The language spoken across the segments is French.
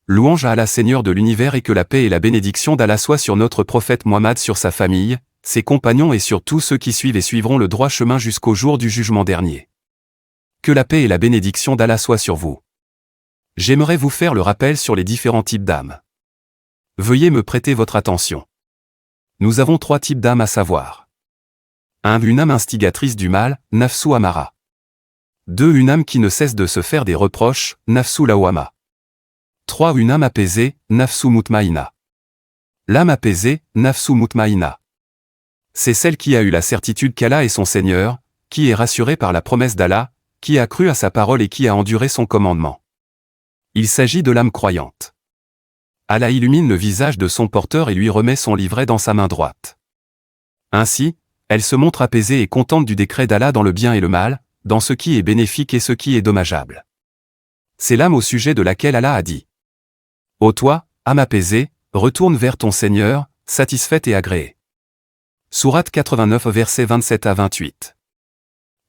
louange à Allah Seigneur de l'univers et que la paix et la bénédiction d'Allah soient sur notre prophète Muhammad, sur sa famille, ses compagnons et sur tous ceux qui suivent et suivront le droit chemin jusqu'au jour du jugement dernier. Que la paix et la bénédiction d'Allah soient sur vous. J'aimerais vous faire le rappel sur les différents types d'âmes. Veuillez me prêter votre attention. Nous avons 3 types d'âmes à savoir. 1. Une âme instigatrice du mal, Nafsu Amara. 2. Une âme qui ne cesse de se faire des reproches, Nafsu Lawama. 3. Une âme apaisée, Nafsu Mutmaïna. L'âme apaisée, Nafsu Mutmaïna. C'est celle qui a eu la certitude qu'Allah est son Seigneur, qui est rassurée par la promesse d'Allah, qui a cru à sa parole et qui a enduré son commandement. Il s'agit de l'âme croyante. Allah illumine le visage de son porteur et lui remet son livret dans sa main droite. Ainsi, elle se montre apaisée et contente du décret d'Allah dans le bien et le mal, dans ce qui est bénéfique et ce qui est dommageable. C'est l'âme au sujet de laquelle Allah a dit : ô toi, âme apaisée, retourne vers ton Seigneur, satisfaite et agréée. Sourate 89 versets 27 à 28.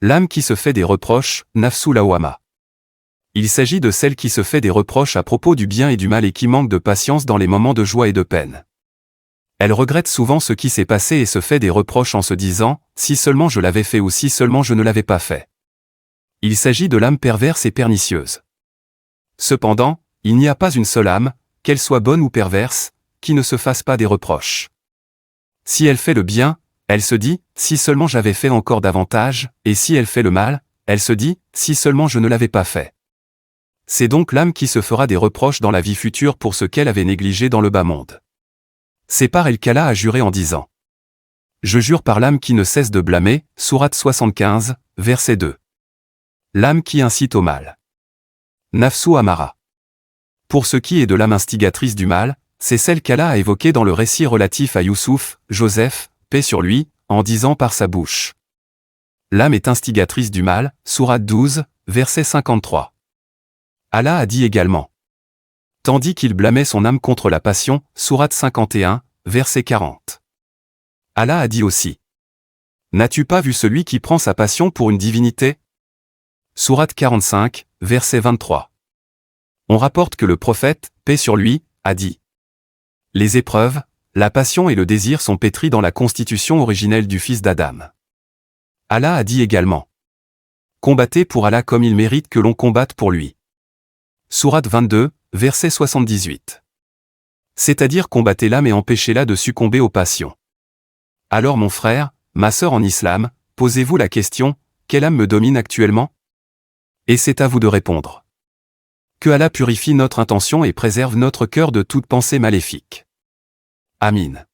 L'âme qui se fait des reproches, Nafsu Lawama. Il s'agit de celle qui se fait des reproches à propos du bien et du mal et qui manque de patience dans les moments de joie et de peine. Elle regrette souvent ce qui s'est passé et se fait des reproches en se disant : si seulement je l'avais fait ou si seulement je ne l'avais pas fait. Il s'agit de l'âme perverse et pernicieuse. Cependant, il n'y a pas une seule âme, qu'elle soit bonne ou perverse, qui ne se fasse pas des reproches. Si elle fait le bien, elle se dit : si seulement j'avais fait encore davantage, et si elle fait le mal, elle se dit : si seulement je ne l'avais pas fait. C'est donc l'âme qui se fera des reproches dans la vie future pour ce qu'elle avait négligé dans le bas monde. C'est par elle qu'Allah a juré en disant : je jure par l'âme qui ne cesse de blâmer, sourate 75, verset 2. L'âme qui incite au mal. Nafsu Amara. Pour ce qui est de l'âme instigatrice du mal, c'est celle qu'Allah a évoquée dans le récit relatif à Youssouf, Joseph, paix sur lui, en disant par sa bouche. L'âme est instigatrice du mal, sourate 12, verset 53. Allah a dit également. Tandis qu'il blâmait son âme contre la passion, sourate 51, verset 40. Allah a dit aussi. N'as-tu pas vu celui qui prend sa passion pour une divinité ? Sourate 45, verset 23. On rapporte que le prophète, paix sur lui, a dit. Les épreuves, la passion et le désir sont pétris dans la constitution originelle du fils d'Adam. Allah a dit également. Combattez pour Allah comme il mérite que l'on combatte pour lui. Sourate 22, verset 78. C'est-à-dire combattez l'âme et empêchez-la de succomber aux passions. Alors mon frère, ma sœur en islam, posez-vous la question, quelle âme me domine actuellement ? Et c'est à vous de répondre. Que Allah purifie notre intention et préserve notre cœur de toute pensée maléfique. Amin.